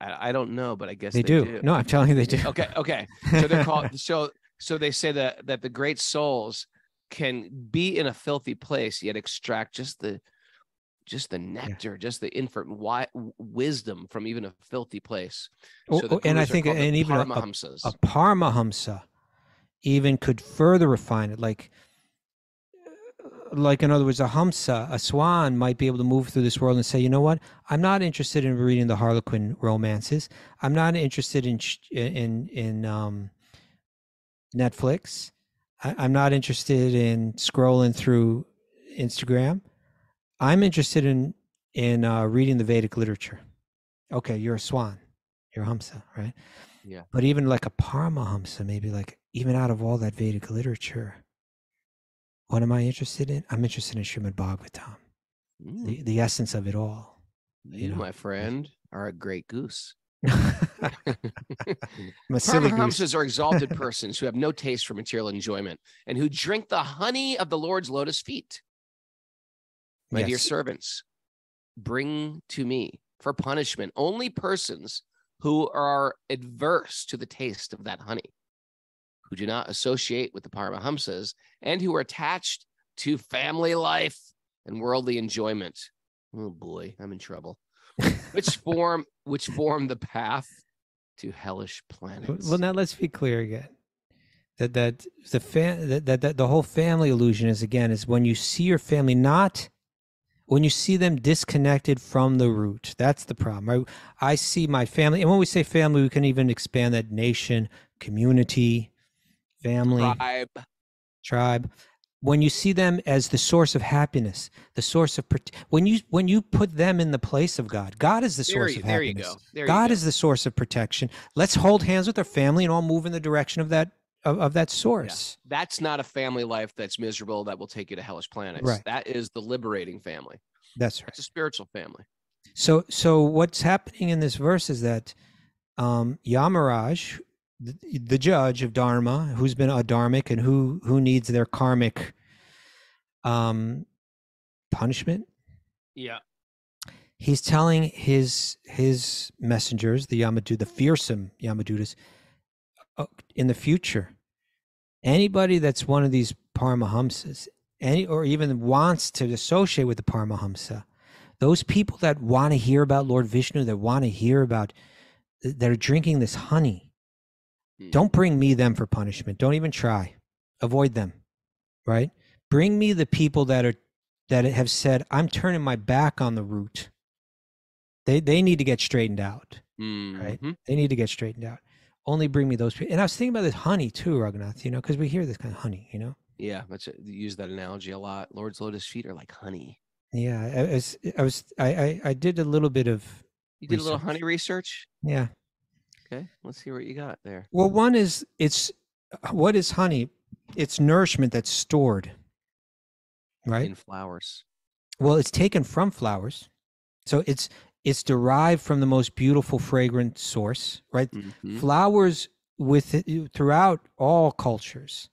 [SPEAKER 2] I don't know, but I guess
[SPEAKER 1] they do. No, I'm telling you they do.
[SPEAKER 2] Okay. So they're called, so they say that the great souls can be in a filthy place, yet extract just the nectar, just the infinite wisdom from even a filthy place. So
[SPEAKER 1] and I think, and even a Paramahamsa even could further refine it. Like in other words, a Hamsa, a swan, might be able to move through this world and say, you know what? I'm not interested in reading the Harlequin romances. I'm not interested in Netflix. I'm not interested in scrolling through Instagram. I'm interested in reading the Vedic literature. Okay, you're a swan. You're a Hamsa, right?
[SPEAKER 2] Yeah.
[SPEAKER 1] But even like a Paramahamsa, maybe like even out of all that Vedic literature, what am I interested in? I'm interested in Srimad Bhagavatam, the essence of it all.
[SPEAKER 2] You, my friend, are a great goose.
[SPEAKER 1] Paramahamsas
[SPEAKER 2] are exalted persons who have no taste for material enjoyment and who drink the honey of the Lord's lotus feet. My dear servants, bring to me for punishment only persons who are adverse to the taste of that honey, who do not associate with the Paramahamsas, and who are attached to family life and worldly enjoyment. Oh boy, I'm in trouble. which form the path to hellish planets. Well,
[SPEAKER 1] now let's be clear again. That the whole family illusion is when you see your family when you see them disconnected from the root. That's the problem. I see my family, and when we say family, we can even expand that: nation, community, family, tribe. When you see them as the source of happiness, the source of when you put them in the place of God, God is the source of happiness. God is the source of protection. Let's hold hands with our family and all move in the direction of that source.
[SPEAKER 2] Yeah. That's not a family life that's miserable that will take you to hellish planets.
[SPEAKER 1] Right.
[SPEAKER 2] That is the liberating family.
[SPEAKER 1] That's right.
[SPEAKER 2] It's a spiritual family.
[SPEAKER 1] So what's happening in this verse is that Yamaraj, the judge of Dharma, who's been adharmic and who needs their karmic punishment.
[SPEAKER 2] Yeah.
[SPEAKER 1] He's telling his messengers, the fearsome Yamadutas, in the future, anybody that's one of these Paramahamsas, or even wants to associate with the Paramahamsa, those people that want to hear about Lord Vishnu, that want to hear about, that are drinking this honey, don't bring me them for punishment. Don't even try. Avoid them, right? Bring me the people that have said, I'm turning my back on the root. They need to get straightened out, right? They need to get straightened out. Only bring me those people. And I was thinking about this honey too, Raghunath, because we hear this kind of honey,
[SPEAKER 2] Yeah, you use that analogy a lot. Lord's lotus feet are like honey.
[SPEAKER 1] Yeah, I did a little bit of
[SPEAKER 2] You did a little honey research?
[SPEAKER 1] Yeah.
[SPEAKER 2] Okay, let's see what you got there.
[SPEAKER 1] Well, one is, what is honey? It's nourishment that's stored, right?
[SPEAKER 2] In flowers.
[SPEAKER 1] Well, it's taken from flowers. So it's derived from the most beautiful, fragrant source, right? Mm-hmm. Flowers throughout all cultures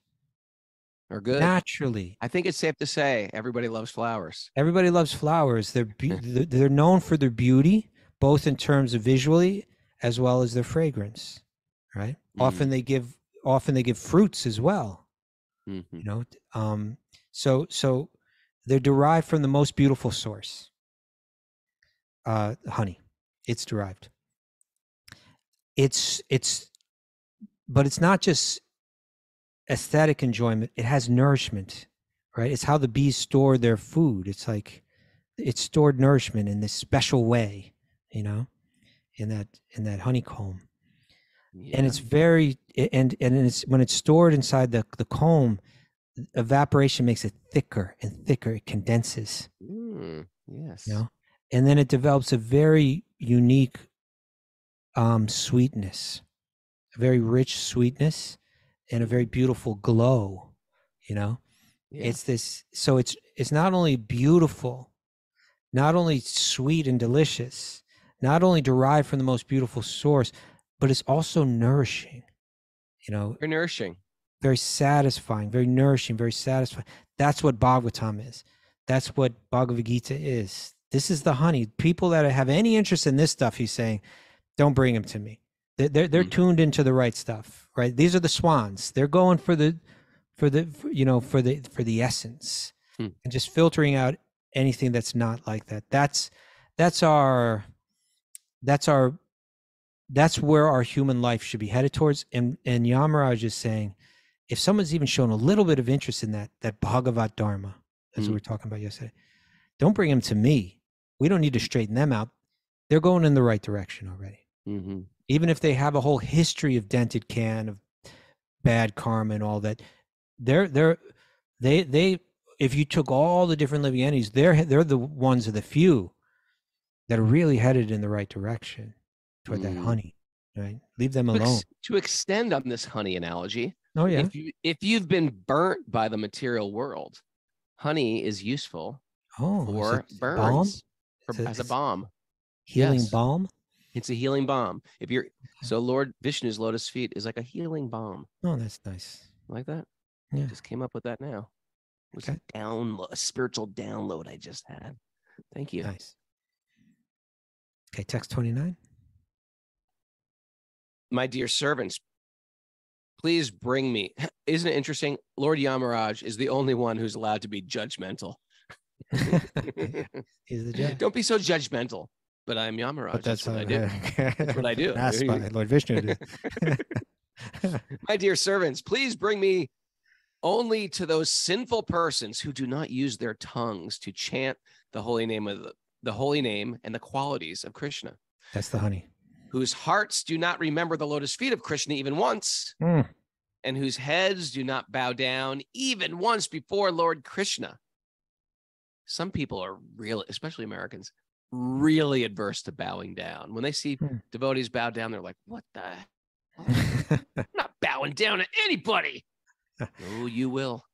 [SPEAKER 2] are good.
[SPEAKER 1] Naturally.
[SPEAKER 2] I think it's safe to say everybody loves flowers.
[SPEAKER 1] Everybody loves flowers. They're known for their beauty, both in terms of visually as well as their fragrance, right? Often they give fruits as well. Mm-hmm. So they're derived from the most beautiful source. Honey, it's derived. But it's not just aesthetic enjoyment. It has nourishment, right? It's how the bees store their food. It's like it's stored nourishment in this special way, in that honeycomb. Yeah. And it's very and it's when it's stored inside the comb, evaporation makes it thicker and thicker. It condenses.
[SPEAKER 2] Yes.
[SPEAKER 1] and then it develops a very unique sweetness, a very rich sweetness, and a very beautiful glow. Yeah. It's this. So it's not only beautiful, not only sweet and delicious, not only derived from the most beautiful source, but it's also nourishing.
[SPEAKER 2] Very nourishing,
[SPEAKER 1] very satisfying, very nourishing, very satisfying. That's what Bhagavatam is. That's what Bhagavad Gita is. This is the honey. People that have any interest in this stuff, he's saying, don't bring them to me. They're tuned into the right stuff, right? These are the swans. They're going for the essence, and just filtering out anything that's not like that. That's where our human life should be headed towards. And Yamaraj is saying, if someone's even shown a little bit of interest in that Bhagavat Dharma, as we were talking about yesterday, don't bring them to me. We don't need to straighten them out. They're going in the right direction already.
[SPEAKER 2] Mm-hmm.
[SPEAKER 1] Even if they have a whole history of dented can, of bad karma and all that, they if you took all the different living entities, they're the ones of the few that are really headed in the right direction toward that honey, right? Leave them alone.
[SPEAKER 2] To extend on this honey analogy,
[SPEAKER 1] oh yeah,
[SPEAKER 2] if you've been burnt by the material world, honey is useful for burns, as a balm,
[SPEAKER 1] healing balm.
[SPEAKER 2] It's a healing balm. So Lord Vishnu's lotus feet is like a healing balm.
[SPEAKER 1] Oh, that's nice.
[SPEAKER 2] Like that.
[SPEAKER 1] Yeah.
[SPEAKER 2] Just came up with that now. It was a spiritual download I just had. Thank you.
[SPEAKER 1] Nice. Okay, text 29.
[SPEAKER 2] My dear servants, please bring me. Isn't it interesting? Lord Yamaraj is the only one who's allowed to be judgmental.
[SPEAKER 1] He's the judge.
[SPEAKER 2] Don't be so judgmental. But I'm Yamaraj.
[SPEAKER 1] But
[SPEAKER 2] that's what I do. That's what I do.
[SPEAKER 1] That's what Lord Vishnu did.
[SPEAKER 2] My dear servants, please bring me only to those sinful persons who do not use their tongues to chant the holy name and the qualities of Krishna.
[SPEAKER 1] That's the honey.
[SPEAKER 2] Whose hearts do not remember the lotus feet of Krishna even once, and whose heads do not bow down even once before Lord Krishna. Some people are really, especially Americans, really adverse to bowing down. When they see devotees bow down, they're like, what the hell? I'm not bowing down to anybody. Oh, you will.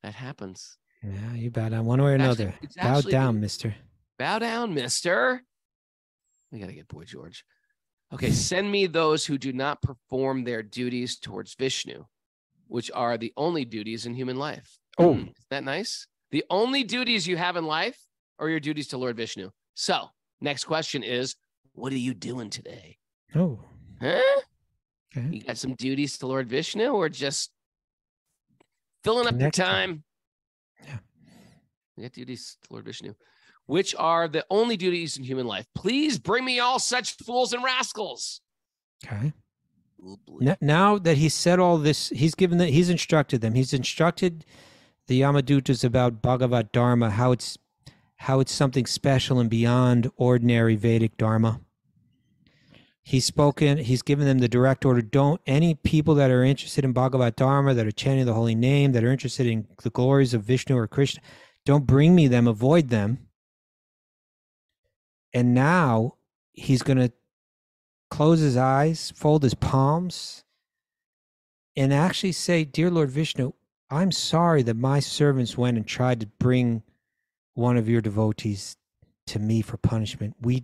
[SPEAKER 2] That happens.
[SPEAKER 1] Yeah, you bow down one way or another. Bow down, mister.
[SPEAKER 2] Bow down, mister. We got to get Boy George. Okay, send me those who do not perform their duties towards Vishnu, which are the only duties in human life. Oh, isn't that nice? The only duties you have in life are your duties to Lord Vishnu. So, next question is, what are you doing today?
[SPEAKER 1] Oh.
[SPEAKER 2] Huh?
[SPEAKER 1] Okay.
[SPEAKER 2] You got some duties to Lord Vishnu or just filling up your time?
[SPEAKER 1] Yeah.
[SPEAKER 2] You got duties to Lord Vishnu, which are the only duties in human life. Please bring me all such fools and rascals.
[SPEAKER 1] Okay. Now that he's said all this, he's instructed them. He's instructed the Yamadutas about Bhagavat Dharma, how it's something special and beyond ordinary Vedic Dharma. He's given them the direct order. Any people that are interested in Bhagavat Dharma, that are chanting the holy name, that are interested in the glories of Vishnu or Krishna, don't bring me them, avoid them. And now he's going to close his eyes, fold his palms, and actually say, dear Lord Vishnu, I'm sorry that my servants went and tried to bring one of your devotees to me for punishment. We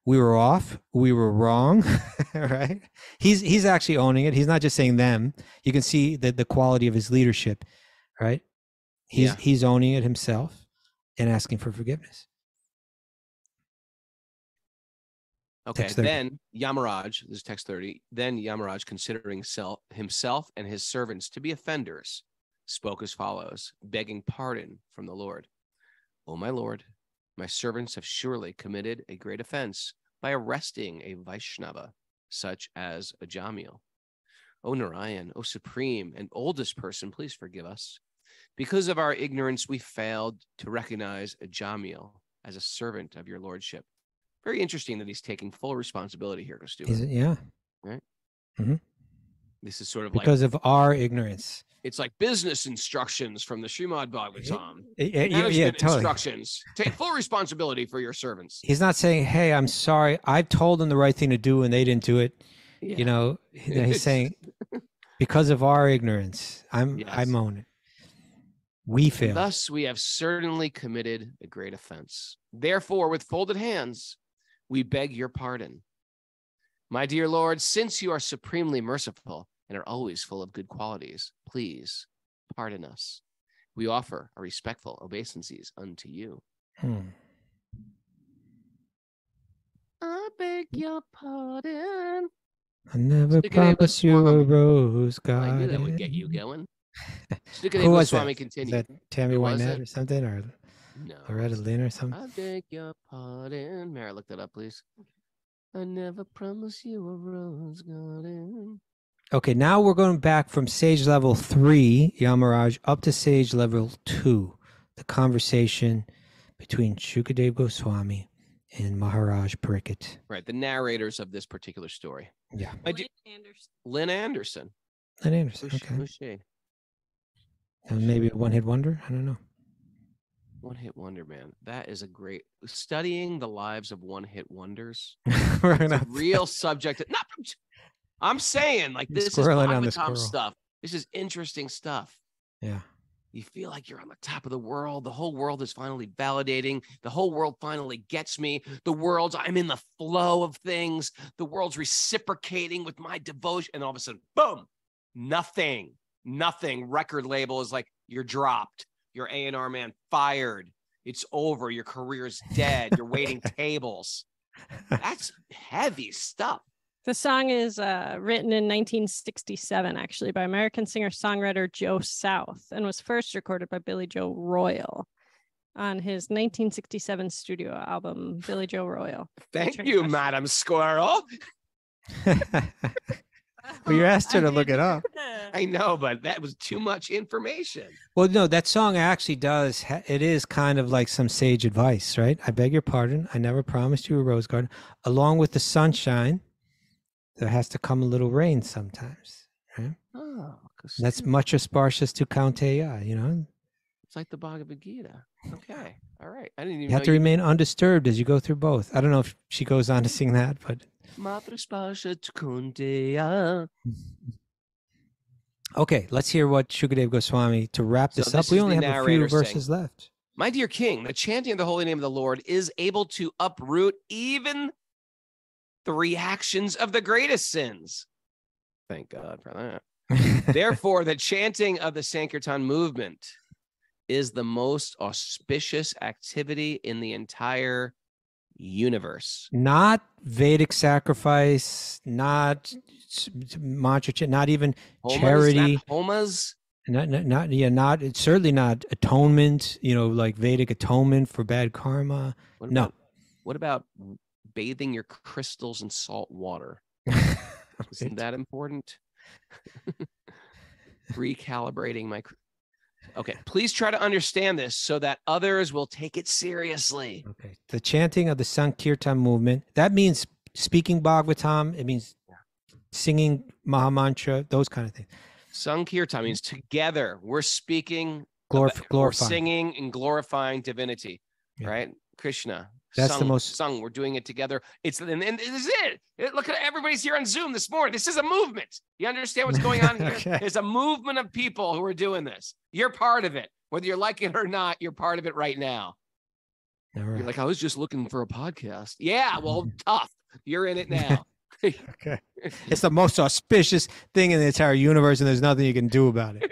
[SPEAKER 1] were off. We were wrong, right? He's actually owning it. He's not just saying them. You can see the quality of his leadership, right? He's owning it himself and asking for forgiveness.
[SPEAKER 2] Okay, then Yamaraj, this is text 30, then Yamaraj, considering himself and his servants to be offenders, spoke as follows, begging pardon from the Lord. O my Lord, my servants have surely committed a great offense by arresting a Vaishnava, such as a Jamil. O Narayan, O supreme and oldest person, please forgive us. Because of our ignorance, we failed to recognize a Jamil as a servant of your lordship. Very interesting that he's taking full responsibility here, Kostuba.
[SPEAKER 1] Yeah.
[SPEAKER 2] Right?
[SPEAKER 1] Mm-hmm.
[SPEAKER 2] This is sort of
[SPEAKER 1] because of our ignorance.
[SPEAKER 2] It's like business instructions from the Srimad Bhagavatam.
[SPEAKER 1] Yeah, totally.
[SPEAKER 2] Instructions. Take full responsibility for your servants.
[SPEAKER 1] He's not saying, hey, I'm sorry, I told them the right thing to do and they didn't do it.
[SPEAKER 2] Yeah.
[SPEAKER 1] You know, he's saying, because of our ignorance, I own it. We failed.
[SPEAKER 2] Thus, we have certainly committed a great offense. Therefore, with folded hands, we beg your pardon. My dear Lord, since you are supremely merciful and are always full of good qualities, please pardon us. We offer our respectful obeisances unto you. I beg your pardon.
[SPEAKER 1] I never promised you a rose garden.
[SPEAKER 2] I knew that would get you going.
[SPEAKER 1] Who was that?
[SPEAKER 2] Continue.
[SPEAKER 1] Is that Tammy Wynette or something? Or
[SPEAKER 2] no,
[SPEAKER 1] Loretta Lynn or something?
[SPEAKER 2] I beg your pardon. Mary, look that up, please. I never promised you a rose garden.
[SPEAKER 1] Okay, now we're going back from sage level 3, Yamaraj, up to sage level 2. The conversation between Shukadeva Goswami and Maharaj Pariksit.
[SPEAKER 2] Right, the narrators of this particular story.
[SPEAKER 1] Yeah.
[SPEAKER 2] Lynn Anderson.
[SPEAKER 1] Lynn Anderson, okay.
[SPEAKER 2] Who's she?
[SPEAKER 1] Maybe a one-hit wonder? I don't know.
[SPEAKER 2] One-hit wonder, man. That is a great... Studying the lives of one-hit wonders.
[SPEAKER 1] We're
[SPEAKER 2] It's a real subject. I'm saying, like, this is Bhagavatam stuff. This is interesting stuff.
[SPEAKER 1] Yeah.
[SPEAKER 2] You feel like you're on the top of the world. The whole world is finally validating. The whole world finally gets me. I'm in the flow of things. The world's reciprocating with my devotion. And all of a sudden, boom, nothing. Record label is like, you're dropped. Your A&R man fired. It's over. Your career's dead. You're waiting tables. That's heavy stuff.
[SPEAKER 4] The song is written in 1967, actually, by American singer-songwriter Joe South, and was first recorded by Billy Joe Royal on his 1967 studio album, Billy Joe Royal.
[SPEAKER 2] Thank you, Madam Squirrel.
[SPEAKER 1] Well, you asked her to look it up.
[SPEAKER 2] I know, but that was too much information.
[SPEAKER 1] Well, no, that song actually does. It is kind of like some sage advice, right? I beg your pardon. I never promised you a rose garden. Along with the sunshine, there has to come a little rain sometimes, right?
[SPEAKER 2] Oh,
[SPEAKER 1] that's much spartius to Kaunteya, you know?
[SPEAKER 2] It's like the Bhagavad Gita. Okay. All right. I didn't even
[SPEAKER 1] You have to remain undisturbed as you go through both. I don't know if she goes on to sing that, but... Okay, let's hear what Shukadeva Goswami, to wrap this up. We only have a few verses left.
[SPEAKER 2] My dear king, the chanting of the holy name of the Lord is able to uproot even the reactions of the greatest sins. Thank God for that. Therefore, the chanting of the Sankirtan movement is the most auspicious activity in the entire universe.
[SPEAKER 1] Not Vedic sacrifice, not mantra, not even charity.
[SPEAKER 2] Homas.
[SPEAKER 1] Not it's certainly not atonement, like Vedic atonement for bad karma.
[SPEAKER 2] What about bathing your crystals in salt water? Isn't that important? Recalibrating my... Okay, please try to understand this so that others will take it seriously.
[SPEAKER 1] Okay, the chanting of the Sankirtan movement, that means speaking Bhagavatam, it means singing Mahamantra, those kind of things.
[SPEAKER 2] Sankirtan means together we're speaking,
[SPEAKER 1] glorifying.
[SPEAKER 2] We're singing and glorifying divinity, right? Krishna.
[SPEAKER 1] That's the most
[SPEAKER 2] sung. We're doing it together. And this is it. Look at everybody's here on Zoom this morning. This is a movement. You understand what's going on here?
[SPEAKER 1] Okay.
[SPEAKER 2] There's a movement of people who are doing this. You're part of it. Whether you like it or not, you're part of it right now.
[SPEAKER 1] Right.
[SPEAKER 2] You're like, I was just looking for a podcast. Yeah, well, tough. You're in it now.
[SPEAKER 1] Okay. It's the most auspicious thing in the entire universe, and there's nothing you can do about it.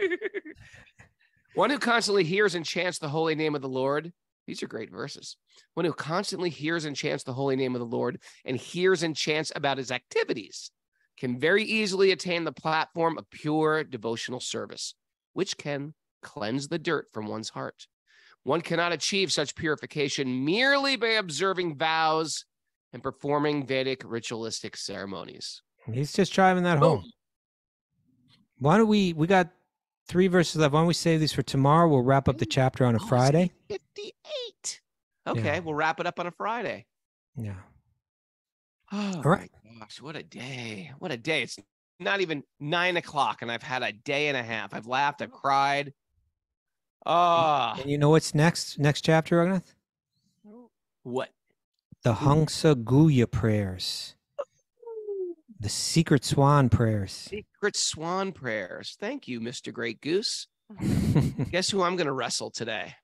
[SPEAKER 2] One who constantly hears and chants the holy name of the Lord. These are great verses. One who constantly hears and chants the holy name of the Lord and hears and chants about his activities can very easily attain the platform of pure devotional service, which can cleanse the dirt from one's heart. One cannot achieve such purification merely by observing vows and performing Vedic ritualistic ceremonies.
[SPEAKER 1] He's just driving that home. Why don't we got 3 verses left. Why don't we save these for tomorrow? We'll wrap up the chapter on a Friday.
[SPEAKER 2] 58. Okay,
[SPEAKER 1] Yeah.
[SPEAKER 2] We'll wrap it up on a Friday.
[SPEAKER 1] Yeah.
[SPEAKER 2] Oh,
[SPEAKER 1] All right.
[SPEAKER 2] my gosh, what a day. What a day. It's not even 9 o'clock, and I've had a day and a half. I've laughed, I've cried. Oh,
[SPEAKER 1] And you know what's next? Next chapter, Raghunath?
[SPEAKER 2] what?
[SPEAKER 1] The Hangsa Guya prayers. The secret swan prayers.
[SPEAKER 2] Secret swan prayers. Thank you, Mr. Great Goose. Guess who I'm going to wrestle today?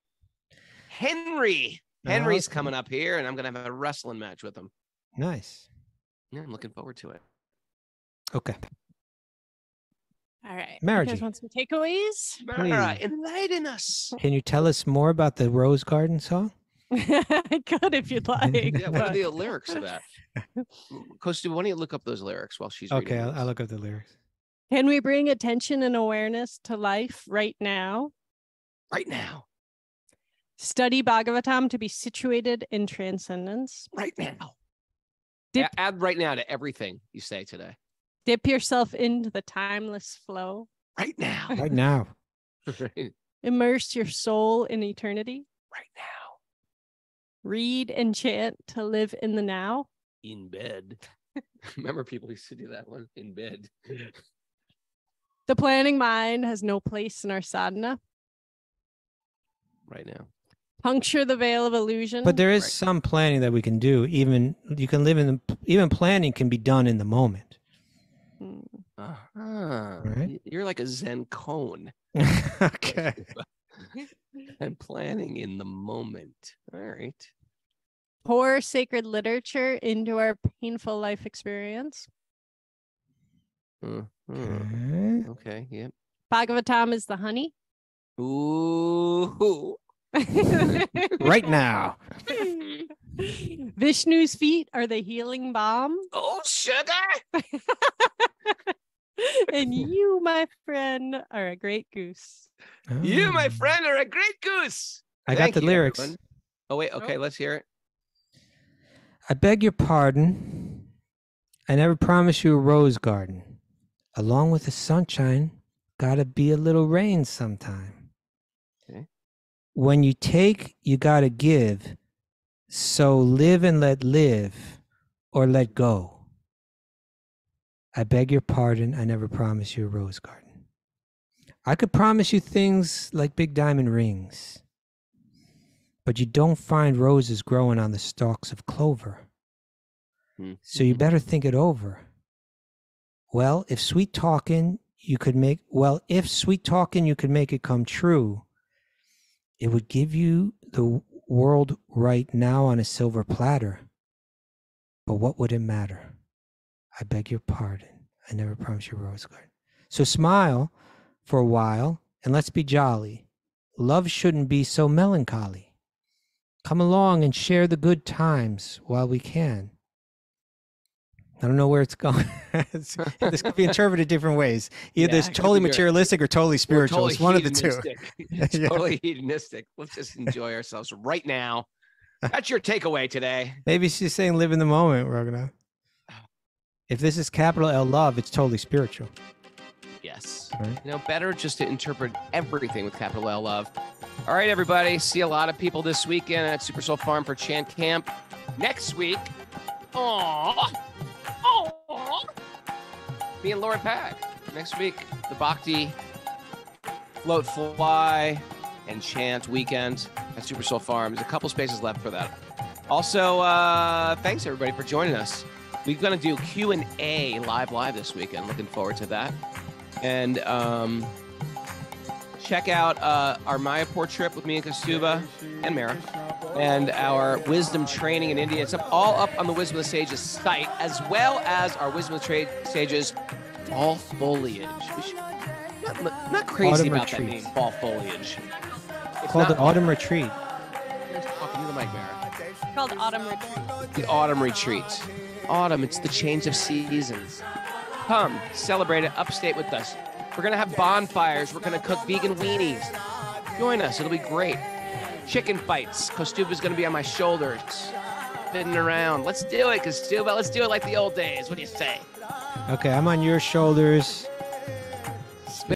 [SPEAKER 2] Henry. Henry's coming up here, and I'm going to have a wrestling match with him.
[SPEAKER 1] Nice.
[SPEAKER 2] Yeah, I'm looking forward to it.
[SPEAKER 1] Okay.
[SPEAKER 4] All right.
[SPEAKER 1] Margie.
[SPEAKER 4] You guys want some takeaways?
[SPEAKER 2] Mara, enlighten us.
[SPEAKER 1] Can you tell us more about the Rose Garden song?
[SPEAKER 4] I could if you'd like.
[SPEAKER 2] Yeah, what are the lyrics of that? Kostu, why don't you look up those lyrics while she's
[SPEAKER 1] Okay,
[SPEAKER 2] reading?
[SPEAKER 1] I'll look up the lyrics.
[SPEAKER 4] Can we bring attention and awareness to life right now?
[SPEAKER 2] Right now.
[SPEAKER 4] Study Bhagavatam to be situated in transcendence.
[SPEAKER 2] Right now.
[SPEAKER 4] Dip-
[SPEAKER 2] Add right now to everything you say today.
[SPEAKER 4] Dip yourself into the timeless flow.
[SPEAKER 2] Right now.
[SPEAKER 1] Right now.
[SPEAKER 2] Right
[SPEAKER 4] Immerse your soul in eternity.
[SPEAKER 2] now.
[SPEAKER 4] Read and chant to live in the now.
[SPEAKER 2] In bed. Remember people used to do that one? In bed.
[SPEAKER 4] The planning mind has no place in our sadhana.
[SPEAKER 2] Right now.
[SPEAKER 4] Puncture the veil of illusion.
[SPEAKER 1] But there is
[SPEAKER 2] Right.
[SPEAKER 1] some planning that we can do. Even you can live in the, even planning can be done in the moment.
[SPEAKER 4] Mm.
[SPEAKER 1] Right.
[SPEAKER 2] You're like a Zen cone.
[SPEAKER 1] Okay.
[SPEAKER 2] And planning in the moment. All right.
[SPEAKER 4] Pour sacred literature into our painful life experience.
[SPEAKER 1] Okay.
[SPEAKER 2] Okay. Yep.
[SPEAKER 4] Bhagavatam is the honey.
[SPEAKER 2] Ooh.
[SPEAKER 1] Right now.
[SPEAKER 4] Vishnu's feet are the healing balm.
[SPEAKER 2] Oh, sugar.
[SPEAKER 4] And you, my friend, are a great goose.
[SPEAKER 2] You, my
[SPEAKER 1] Oh.
[SPEAKER 2] friend, are a great goose.
[SPEAKER 1] I got
[SPEAKER 2] Thank
[SPEAKER 1] the
[SPEAKER 2] you,
[SPEAKER 1] lyrics.
[SPEAKER 2] everyone. Oh, wait. Okay. Let's hear it.
[SPEAKER 1] I beg your pardon. I never promised you a rose garden. Along with the sunshine, gotta be a little rain sometime.
[SPEAKER 2] Okay.
[SPEAKER 1] When you take, you gotta give. So live and let live, or let go. I beg your pardon. I never promised you a rose garden. I could promise you things like big diamond rings, but you don't find roses growing on the stalks of clover. So you better think it over. Well, if sweet talking you could make it come true, it would give you the world right now on a silver platter. But what would it matter? I beg your pardon. I never promised you a rose garden. So smile for a while and let's be jolly. Love shouldn't be so melancholy. Come along and share the good times while we can. I don't know where it's going. This could be interpreted different ways. Either
[SPEAKER 2] Yeah,
[SPEAKER 1] it's
[SPEAKER 2] it could
[SPEAKER 1] totally
[SPEAKER 2] be
[SPEAKER 1] materialistic or totally
[SPEAKER 2] We're
[SPEAKER 1] spiritual.
[SPEAKER 2] totally
[SPEAKER 1] It's one of the two.
[SPEAKER 2] hedonistic. It's
[SPEAKER 1] Yeah.
[SPEAKER 2] totally hedonistic. Let's just enjoy ourselves right now. That's your takeaway today.
[SPEAKER 1] Maybe she's saying live in the moment, Raghunath. If this is capital L love, it's totally spiritual.
[SPEAKER 2] Yes.
[SPEAKER 1] Right.
[SPEAKER 2] You know, better just to interpret everything with capital L love. All right, everybody. See a lot of people this weekend at Super Soul Farm for Chant Camp. Next week, me and Lauren Pag. Next week, the Bhakti Float Fly and Chant weekend at Super Soul Farm. There's a couple spaces left for that. Also, thanks everybody for joining us. We're going to do Q&A live this weekend. Looking forward to that. And check out our Mayapur trip with me and Kastuba and Mara, and our wisdom training in India. It's all up on the Wisdom of the Sages site, as well as our Wisdom of the Sages fall foliage. We should, not crazy
[SPEAKER 1] Autumn
[SPEAKER 2] about that
[SPEAKER 1] retreats.
[SPEAKER 2] name, fall foliage. It's
[SPEAKER 1] Called
[SPEAKER 2] not
[SPEAKER 1] the Autumn Retreat.
[SPEAKER 2] Here's talking to the mic, Mara.
[SPEAKER 4] It's called Autumn Retreat.
[SPEAKER 2] The Autumn Retreat. Autumn, it's the change of seasons. Come, celebrate it upstate with us. We're going to have bonfires. We're going to cook vegan weenies. Join us. It'll be great. Chicken fights. Kostuba's going to be on my shoulders, spinning around. Let's do it, Kostuba. Let's do it like the old days. What do you say?
[SPEAKER 1] Okay, I'm on your shoulders.